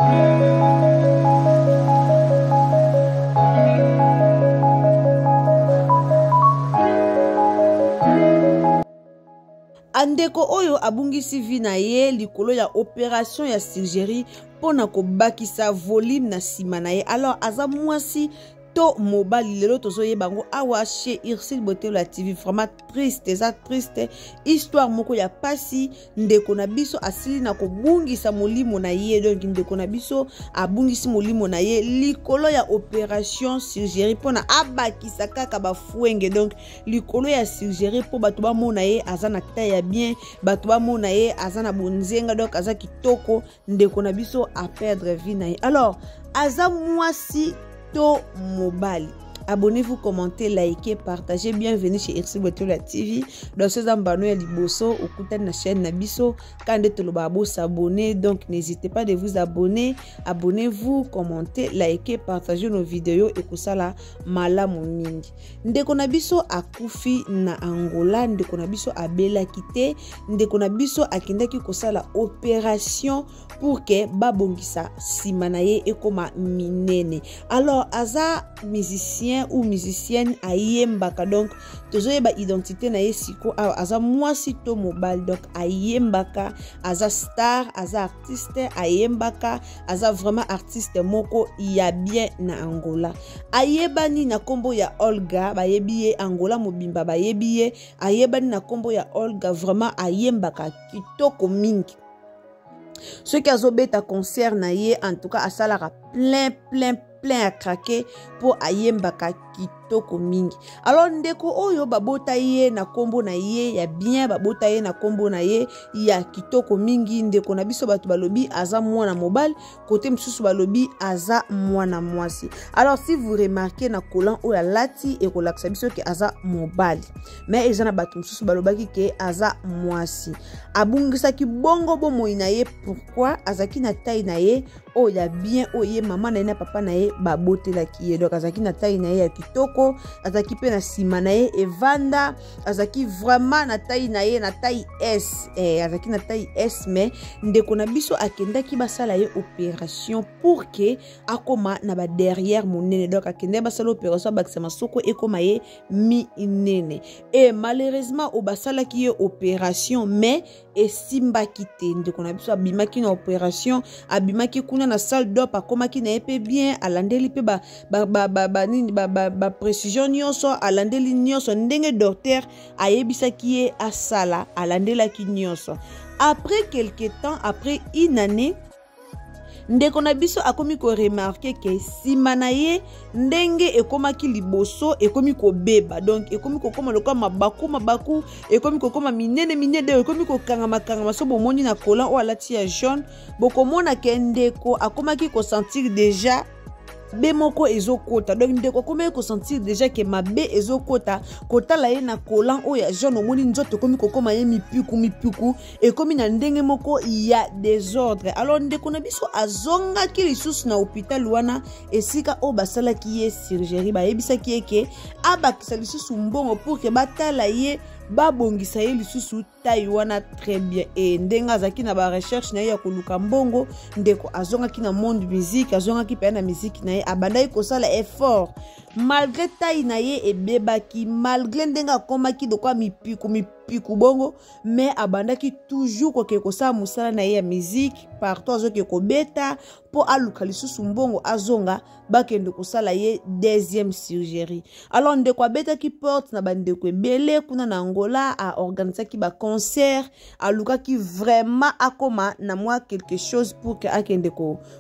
Andeko oyo abungisi vi na ye likolo ya opération ya Silgerie pona ko bakisa volume na sima na ye. Alors aza mwasi to mobali lelo tozoye bango awa chez Ursule Botello la TV. Vraiment triste, eza triste histoire moko ya pasi. Ndeko na biso asili na kobungisa molimo na ye, donc ndeko na biso abungisi molimo na ye likolo ya opération Silgerie pona abakisa kaka bafuenge. Donc likolo ya Silgerie po bato ba mona ye aza na taille ya bien, bato ba mona ye aza na bonzenga, donc aza kitoko. Ndeko na biso a perdre vie na ye. Alors aza mwasi to mobali. Abonnez-vous, commentez, likez, partagez. Bienvenue chez Ursule Botello la TV. Dans ce zambano ya liboso, okuta na chaîne Nabiso. Quand te lo babo s'abonner, donc n'hésitez pas de vous abonner. Abonnez-vous, commentez, likez, partagez nos vidéos et kusala malamu mingi. Ndeko na biso akufi na Angola, ndeko na biso abela kite, ndeko na biso akendaki kosala opération pour que babongisa simanaye ekoma minene. Alors aza musicien ou musicienne ayembaka, donc tozoyeba identité na ye siko aza mwasi to mobile, donc ayembaka, aza star, aza artiste, ayembaka, aza vraiment artiste moko ya bien na Angola. Ayebani na kombo ya Olga, bayebi ye Angola mobimba bayebi ye, ayebani na kombo ya Olga, vraiment ayembaka kitoko mingi. Ce qui a zobeta concert na ye, en tout cas asalara plein à craquer pour ayembaka kitoko mingi. Alors ndeko oyo babota ye na kombo na ye ya bien, babota ye na kombo na ye ya kitoko mingi. Ndeko na biso batu balobi aza mwana mobile, côté msusu balobi aza mwana mwasi. Alors si vous remarquez na kolan oyo lati et kolakisa biso ke aza mobile, mais ezana batu msusu balobaki ke aza mwasi. Abungisa ki bongo bomo na ye, pourquoi azaki na taille na ye o ya bien, oye mama na ye na papa na ye babote la ki ye. Donc azaki na taille na ye ya kitoko, azaki pe na sima na ye evanda, azaki vraiment na taille na ye na taille S, azaki na taille S. Mais ndeko na biso akendaki basala ye opération pour que akoma na ba derrière monene. Donc akende basala opération bakisa masoko ekoma ye mi nene. Et malheureusement o basala ki ye opération, mais esimba kite. Ndeko na biso abimaki na opération, abimaki kuna na salle d'op, akomaki na epe bien, alandeli pe ba précision nyonso, alandeli nyonso ndenge docteur ayebisaki ye asala, alandelaki nyonso. Après quelque temps, après une année, ndeko na biso akomi ko remarquer que sima na ye ndenge ekomaki liboso ekomi ko beba, donc ekomi ko koma loka mabaku ekomi ko koma minene ekomi ko kangama so bomoni na kolan o alati ya jaune, bokomona ke ndeko akomaki ko sentir déjà be moko ezokota. Donc ndeko komeki ko sentir déjà que mabe ezokota kota la ye na kolan o ya jaune, omoni nzoto komi ko koma ye mipiku ekomi na ndenge moko ya désordre. Alors ndeko na biso azonga ki lisusu na hôpital wana esika o basala ki ye Silgerie, bayebisa ki ye ke abakisa lisusu mbongo pour que batala ye babongisa ye lisusu taille wana très bien. Et ndenga azaki na ba recherche na ye ya koluka mbongo, ndeko azonga ki na monde musique, azonga ki pe na musique na ye, abandai kosala effort malgré taille na ye ebebaki, malgré ndenga komaki dokwa mipiku bongo, mais abandaki toujours koke kosala musala na ye ya musique partout azoke kobeta po aluka lisusu mbongo azonga bakende kosala ye deuxième Silgerie. Alors ndeko abetaki porte na bandeko ebele kuna na Angola, a organisaki ba concert, aluka ki vraiment akoma na moi quelque chose pour que akende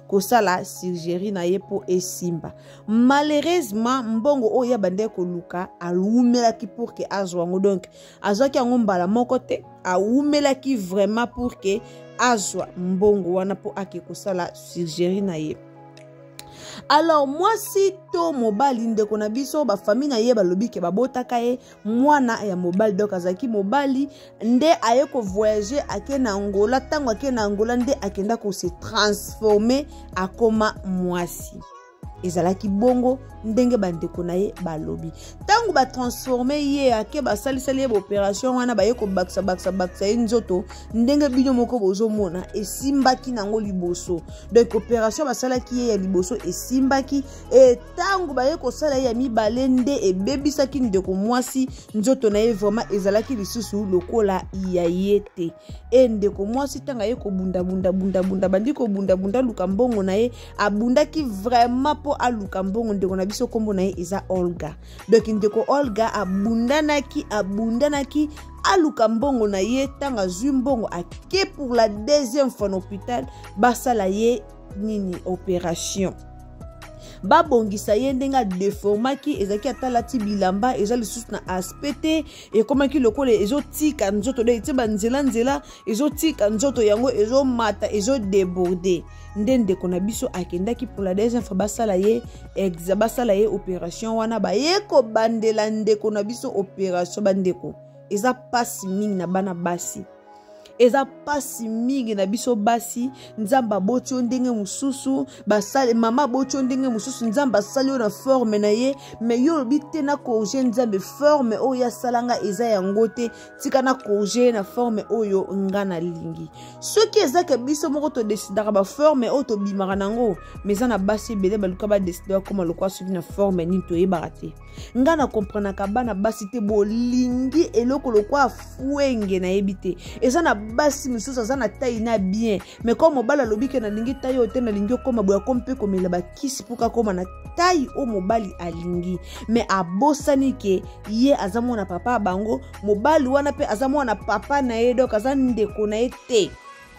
kosala Silgerie na ye po esimba. Malheureusement mbongo oya bandeko luka alumelaki pour que azwango, donc azwaki yango mbala moko te, alumelaki vraiment pour que azwa mbongo wana po ake kosala Silgerie na ye. Alors mwasi to mobali ndeko na biso ba famille na ye balobi ke babotaka ye mwana ya mobali, donc azaki mobali nde aye ko voyager ake na Angola, tango ake na Angola nde akenda ko se transformer akoma mwasi. ezalaki bongo ndenge bandeko na ye balobi tangu ba transformer ye ake ba salisali ye ba opération wana ba ye ko baksa ye nzoto ndenge bino moko bozomona esimbaki nango liboso donc opération basalaki ye ya liboso esimbaki tangu ba ye ko sala ye ya mibale nde ebebisaki ndeko mwasi nzoto na ye vraiment ezalaki lisusu lokola ya ye te ndeko mwasi tanga ye ko bunda bandi ko bunda luka mbongo na ye abundaki vraiment po aluka mbongo ndeko na biso kombo na ye eza Olga donc ndeko Olga abundanaki aluka mbongo na ye tanga zwi mbongo ake pour la deuxième fois na hôpital basala ye nini opération babongisa ye ndenga deformaki ezaki atalati bilamba eza lisusu na aspect ekomaki lokola ezotika nzoto de ete banzela ezotika nzoto yango ezomata ezodeborde ndeko na biso akendaki pour la deuxième fois basala ye opération wana baye ko bandela ndeko na biso opération bandeko eza pasi mingi na bana basi eza pasi mingi na biso basi nzamba boti ndenge mususu basale mama boti ndenge mususu nzamba sali na forme na ye mais yo bite na corriger nzambe forme oyo ya salanga eza yango te tika na corriger na forme oyo ngana lingi soki ezaka biso moko to décidera ba forme oyo to bimaka nango mais na basi bele baluka ba décider comment le quoi soki na forme ni to yebaka te ngana comprendre ka bana basi te bolingi eloko lokwa fuenge na yebite eza na basi misusu aza na taille na bien mais comme mobala lobike na lingi taille ote na lingi okoma boya kompe komela bakisi puka koma na taille o mobali alingi mais abosani ke ye azamona papa bango mobali wana pe azamona papa na ye donc aza ndeko na ye te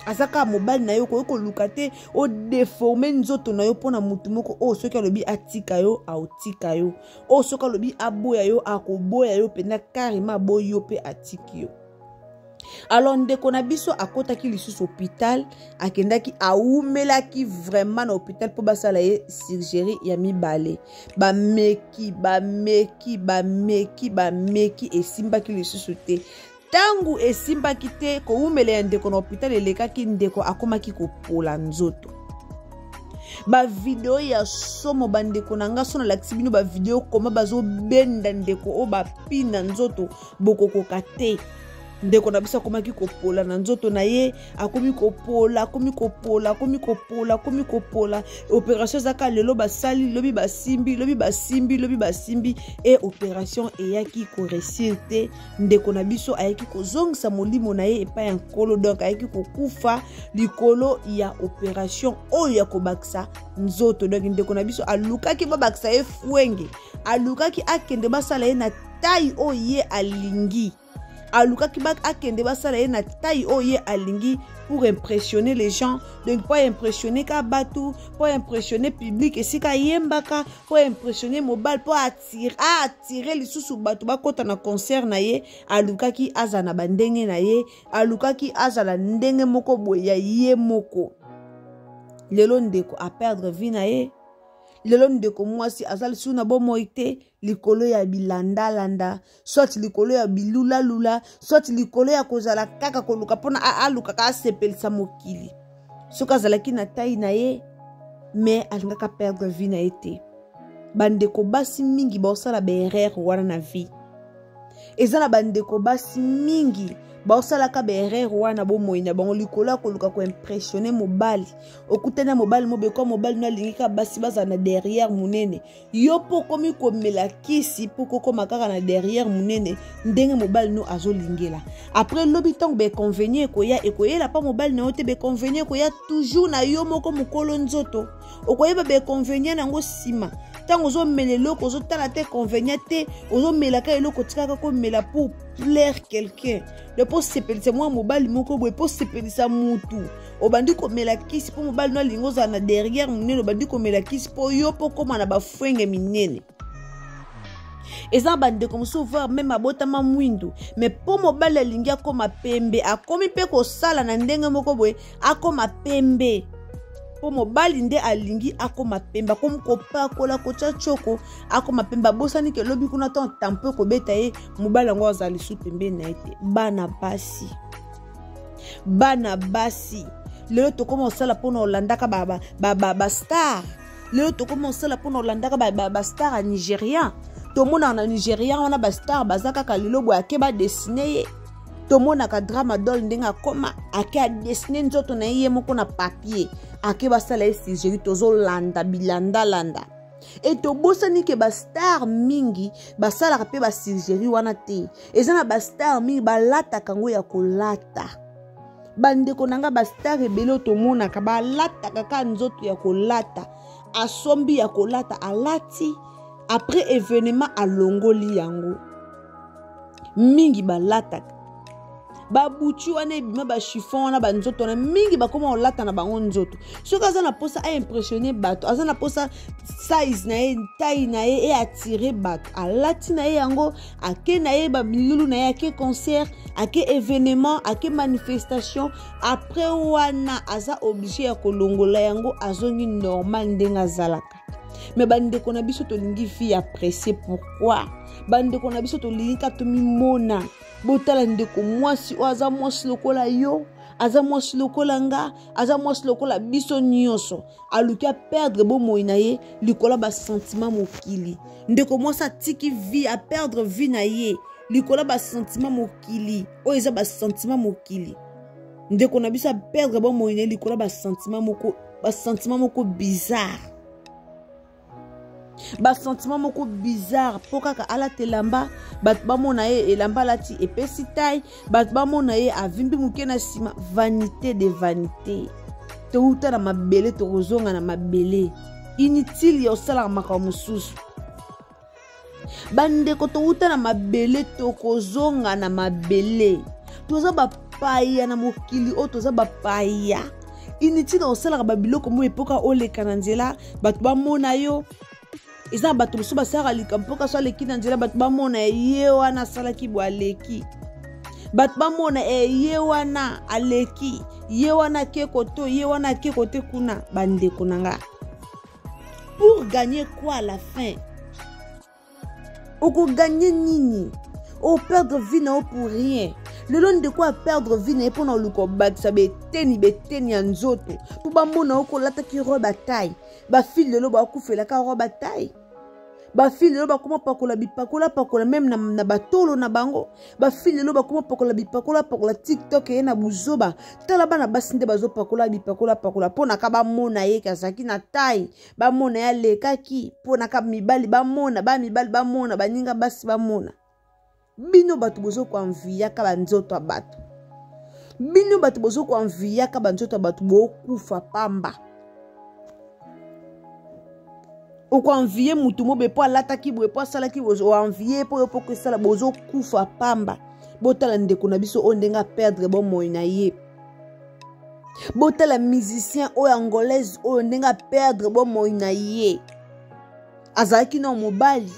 azaka mobali na yo ko luka te o déformer nzoto na yo pona mutu moko o soki alobi atika yo autika yo o soki alobi aboya yo akoboya yo pena carrément boyo pe atiki yo. Alors ndeko na biso akotaki lisusu hôpital akendaki aumelaki vraiment na hôpital po basala ye surgerie ya mibale bameki esimbaki lisusu te tangu esimbaki te ko umele ya ndeko na hôpital elekaki ndeko akomaki kopola nzoto ba video ya somo bandeko nanga sona lakisi bino ba video koma bazo benda ndeko o ba pina nzoto bokokoka te ndeko na bisa komaki kopola na nzoto na ye akomi kopola opération zaka lelo basali lobi basimbi et opération eyaki ko réussir te ndeko na biso ayaki kozongisa molimo na ye epa ya nkolo donc ayaki kokufa likolo ya opération oyo ya kobakisa nzoto donc ndeko na biso alukaki babakisa ye fuenge alukaki akende basala ye na taille oyo ye alingi alukaki bak akende basala ye na taille oye alingi pour impressionner les gens donc pour impressionner ka batu pour impressionner public esika yembaka pour impressionner mobile pour attirer lisusu batu bakota na concert na ye alukaki azana bandenge na ye alukaki azala ndenge moko boya ye moko lelo ndeko a perdre vie na ye lelo ndeko mwasi azali suna bomoite likolo ya bilanda soit likolo ya bilula soit likolo ya kozala kaka koluka pona aluka ka sepelisa mokili soka zalaki na taille na ye mais alingaka perdre vie na ye te bandeko basi mingi baosala berere wana na vie ezala bandeko basi mingi baosalaka berere wana bomoi na bango likolo koluka ko impressionner mobali okutana mobali mobeko mobali na lingika basi baza na derrière munene yo pokomi komela kisi poko koma kaka na derrière munene ndenge mobali no azolingela après lobi tango be convenir ekoyela pa mobali na yote be convenir koya toujours na yo moko mukolo nzoto okoyeba be convenir nango sima tango zo melelo ko zo tala te convenir te ozo melaka eloko tikaka ko mela pour plaire quelqu'un le pour sepelisa moi mobali moko boye pour sepelisa mutu obandi ko mela kisi po mobali no lingo za na derrière munene obandi ko mela kisi po yo po koma na bafwenge minene eza bande comme souvent même abota ma mwindu mais po mobali alingi akoma pembe akomi pe ko sala na ndenge moko boye akoma pembe po mobali nde alingi akoma pemba comme kopakola kocha choko akoma pemba bosani ke lobi kuna ton tampo ko beta ye mobali ngo azali su pembe na ete bana basi lelo to koma osala pona olandaka ba star lelo tokomona la pour Hollanda ba star à Nigeria to mona na Nigeria on a ba star bazaka ka lelo bo akeba dessiner to mona ka drama doll ndenga koma ake dessiner nzoto na ye moko na papier akeba sala Algérie tozo landa bilanda landa et to bosani ke ba star mingi ba sala pe ba Algérie wana te ezana ba star mingi ba lata kango ya kolata bande konanga ba star ebelo to mona ka ba lata kaka nzoto ya kolata asombi ya kolata alati après événement alongoli yango mingi ba lata ba buchu wana ebima ba chiffon wana ba nzoto na mingi ba koma olata na bango nzoto soki aza na posa a impressionner bato aza na posa size na ye taille na ye e attirer bato alati na ye yango ake na ye ba bilulu na ye ake concert ake événement ake manifestation après wana aza obligé ya kolongola yango azongi normal ndenge azalaka mais bandeko na biso tolingi fi apprécier pourquoi bandeko na biso tolingi ka tomimona botala ndeko mwasi o aza mwasi lokola yo aza mwasi lokola nga aza mwasi lokola biso nyonso aluki a perdre bomoi na ye likola ba sentiment mokili ndeko mwasi atiki vie a perdre vie na ye likola ba sentiment mokili o eza ba sentiment mokili ndeko na biso a perdre bomoi na ye likola ba sentiment moko bizarre ba sentiment moko bizarre poka ka ala telamba bat ba mona ye elamba lati epesi taille bat ba mona ye avimbi muke na sima vanité de vanité to uta na mabele to kozonga na mabele inutile ya osala makambo mosusu bandeko to uta na mabele to kozonga na mabele toza ba paya na mokili o toza ba paya inutile osala ba biloko mo epoka oleka na nzela bat ba mona yo Isa bato mosusu basala likampoka so aleki na nzela bato bamona ye wana asalaki bo aleki bato bamona ye wana aleki ye wana ke koto ye wana ke kote kuna bandeko nanga pour gagner quoi à la fin oko gagner nini o perdre vie na pour rien le long de quoi perdre vie na pour na luko bakisa beteni ya nzoto pour bamona oko lata ki roba taille ba fil de lo ba kufela ka roba taille ba fil de lo ba koma pakola bipakola pakola même na batolo na bango ba fil de lo ba koma pakola bipakola pakola TikTok e na buzoba tala bana basinde bazo pakola bipakola pakola pona ka ba mona ye kasaki na taille ba mona ya lekaki pona ka mibali ba mona baninga basi ba mona bino bato bozo ko envia ka banzoto abato bino bato bozo ko envia ka banzoto abato bo kufa pamba o ko envier mutu mo be po alata ki bo po sala ki bozo envier po ko sala bozo kufa pamba botala ndeko na biso o ndenga perdre bon moi na ye botala musicien o angolaise o ndenga perdre bon moi na ye azaki na mobali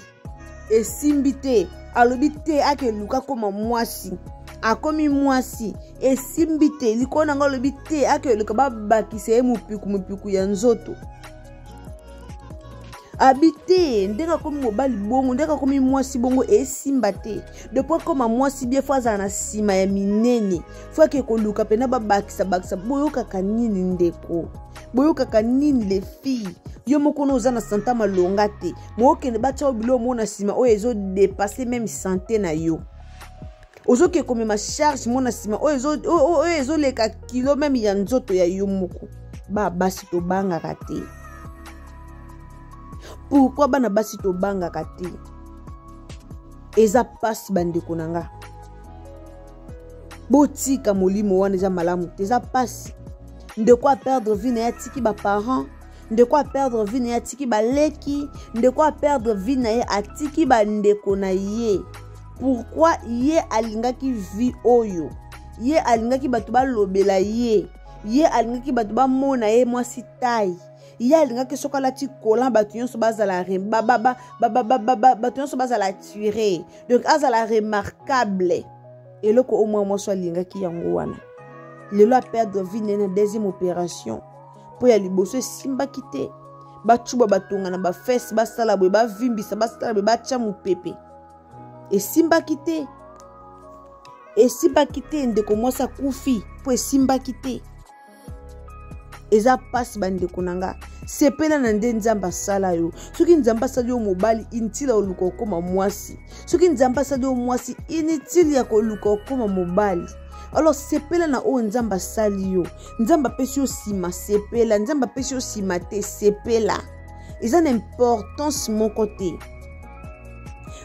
esimbite alobi te ake luka koma mwasi akomi mwasi esimbite likona nga alobi te ake luka babakisa ye mupiku ya nzoto habité ndeka komi mobali bongo ndeka komi mwasi bongo esimba te depuis koma mwasi bien faza na sima ya minene fois ke koluka pena babakisa boyoka kanini ndeko boyoka kanini les filles yo moko no zana santa malonga te mookende bacha obilo mo na sima o ezo dépasser même santé na yo ozo ke comme ma charge mo na sima o ezo leka kilo même ya nzoto ya yo moko ba basi to banga kate. Pourquoi bana basi to banga kate eza passe bandeko nanga botika molimo wana eza malamu eza passe de quoi perdre vie na ya tiki ba parents de quoi perdre vie na ya tiki ba leki de quoi perdre vie na ya atiki ba ndeko na ye pourquoi ye alingaki vie oyo ye alingaki bato balobela ye alingaki bato bamona ye mwasi taille ya alingaki soka lati kolan bato nyonso bazala bato nyonso bazala tuer donc azala remarquable eloko au moins mwasi alingaki yango wana lelo a perdre vie na deuxième opération po ya liboso esimbaki te bachuba batonga na bafese basala boye bavimbisa basala boye batya mopepe esimbaki te ndeko mwasi akufi po esimbaki te eza passe bande konanga sepela na nde nzamba sala yo soki nzamba sala yo mobali inutile oluka okoma mwasi soki nzamba sala yo mwasi inutile ya koluka okoma mobali alors sepela na o nzamba sali yo nzamba pesi yo sima sepela nzamba pesi yo sima te sepela eza na importance moko te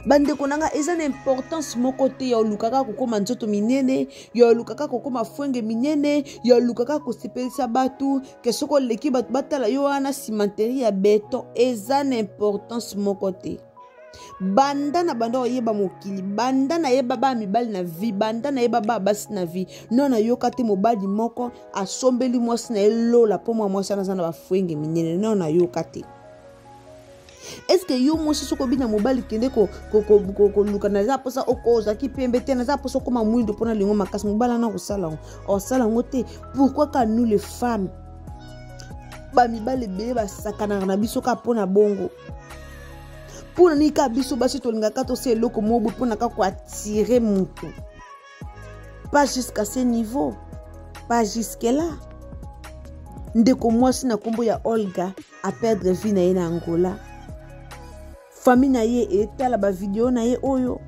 bande konanga eza na importance moko te ya olukaka kokoma nzoto minene ya olukaka kokoma fwenge minene ya olukaka kosepelisa batu ke soko leki batu batala yo wana cimenterie ya beton eza na importance moko te banda na banda oyeba mokili banda na yeba ba mibali na vie banda na yeba ba basi na vie non na yoka te mobali moko asombeli mwasi na elola po mwasi na zana ba fwenge minene non na yoka te. Est-ce que yo mwasi soko bina mobali kende ko luka na za posa okoza ki pembe te na za posa koma mwindo pona lingo makasi mobala na kosala o sala ngote. Pourquoi ka nous les femmes ba mibali bele ba sakana na biso ka pona bongo pona ni ka biso basi to linga ka to se loko mobu pona ka ko attirer mutu pas jusqu'à ce niveau pas jusque là ndeko mwasi na kombo ya Olga a perdre vie na ye na Angola. Famille na ye etala ba vidéo na ye oyo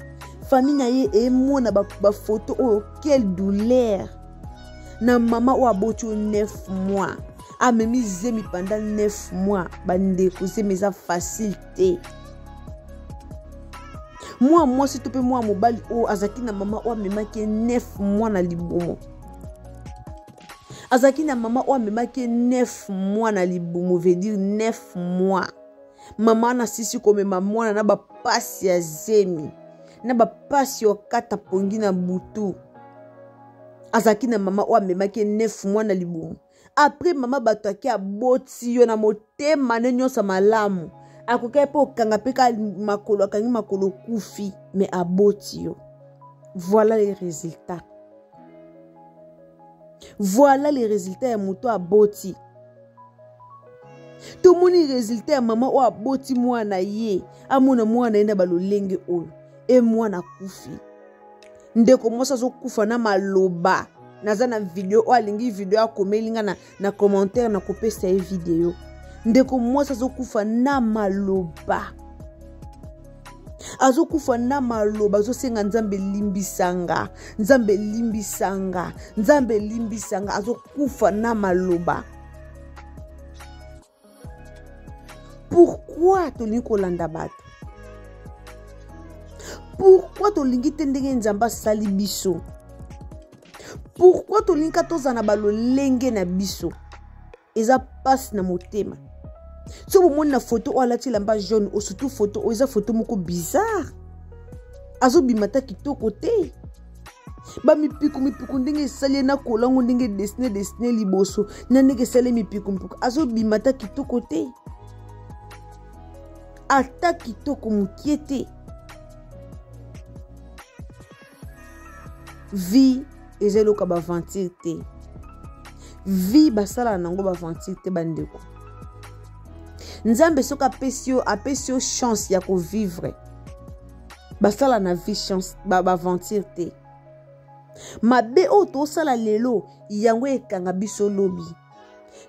famille na ye emona ba photo oyo quelle douleur na mama o aboti 9 mois amemi zemi pendant 9 mois bande kozemi eza facile te moi si to pe moi mobali o azaki na mama o amemaki 9 mois na libumu azaki na mama o amemaki 9 mois na libumu veut dire 9 mois mama na sisi komema mwana na bapasi ya zemi na bapasi okata pongi na butu azaki na mama o amemaki 9 mois na libumu après mama bato aki aboti yo na motema ne nyonso malamu akokai po kanga peka makolo akangi makolo kufi mais aboti yo. Voilà les résultats ya moto aboti. Tout moni résultat ya mama o aboti mwana ye amona mwana enda balolenge oyo e mwana kufi ndeko mosa zo kufa na maloba naza na video o alingi video akomelinga na commentaire na kopesa e video ndeko mosa zo kufa na maloba azokufa na maloba azosenga nzambe limbisanga azokufa na maloba. Pourquoi tolingi kolanda bato? Pourquoi tolingi tendenge nzamba sali biso? Pourquoi tolingi katozana balolenge na biso? Eza passe na motema. So bomoni na photo o alati lamba jaune o surtout photo o eza photo moko bizarre. Azo bimata kitoko te. Ba mipiku ndenge sali na kolango ndenge dessiné liboso na ndenge sali mipiku azo bimata kitoko te. Ata kitoko mukiete. Vie ezeloka ba ventir te. Vie basala nango ba ventir te bandeko. Nzambe soka apesio chance ya ko vivre. Basala na vie chance ba ventir te. Mabe o to sala lelo yango ekanga biso lobi.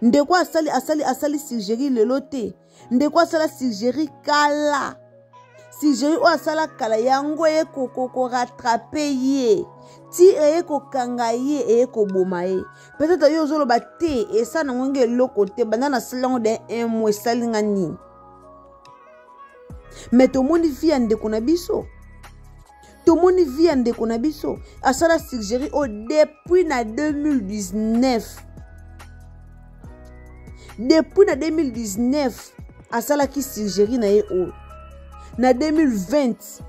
Ndeko asali Sigeri lelo te. Ndeko asala Sigeri kala. Sigeri o asala kala yango ko rattraper ye. Ti eko kanga ye eko boma ye. Peut-être yo zolo ba te esa na ngenge loko te banana salongo de 1 mois salinga ni. Mais to moni vie ndeko na biso. To moni vie ndeko na biso. Asala Sigeri o depuis na 2019. Depuis na 2019 asala ki Sigeri na ye o. Na 2020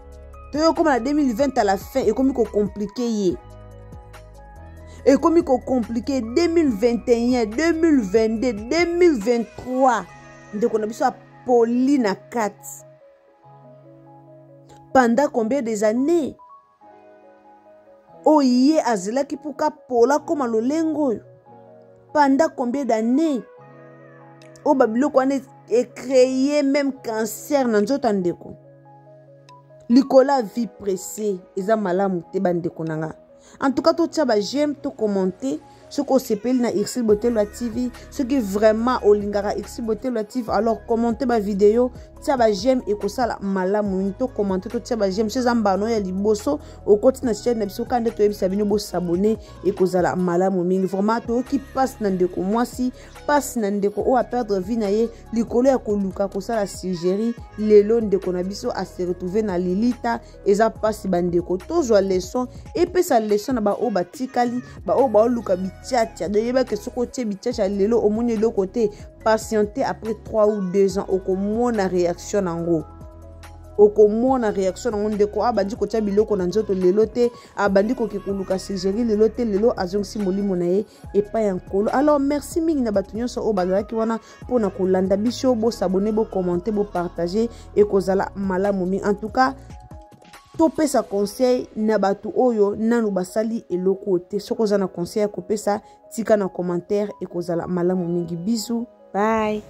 comme na 2020 à la fin et comme il compliqué ye. Et comme il compliqué 2021, 2022, 2023. Donc on a besoin poli na 4. Pendant combien des années? Oh ye azela ki puka pola comme lolengo. Pendant combien d'années? Oh babilo ko ane et créé même cancer dans nzoto ndeko. Likola vie pressée eza malamu te bande konanga. En tout cas to tia ba j'aime to commenter ce qu'on s'appelle na Irsil Botelwa TV, ce qui vraiment au lingara Irsil Botelwa TV, alors commentez ma vidéo, tia ba j'aime et ko sala malamu to commenter to tia ba j'aime chez Zambano ya liboso au côté na chaîne na biso quand to yebisa bino bo s'abonner et ko sala malamu mingi vraiment to qui passe na ndeko mwasi passe na ndeko o a perdre vie na ye likolo ya ko luka ko sala Algérie lelo ndeko na biso a se retrouver na lilita eza passe bandeko toujours leçon et pe sa leçon na ba o batikali ba o ba luka bichacha de yeba que soko tie bichacha lelo au monde de côté patienter après 3 ou 2 ans au komona réaction nango okomona réaction nango ndeko abandi ko tia biloko na nzoto lelo te abandi ko kikuluka Algérie lelo te lelo azongisi molimo na ye epa ya nkolo. Alors merci mingi na bato nyonso o bazalaki wana pona kolanda biso bo s'abonner bo commenter bo partager et kozala malamu mingi. En tout cas topesa conseil na batu oyo nanu basali eloko te soko za na conseil ko pesa tika na commentaire et kozala malamu mingi. Bisous, bye.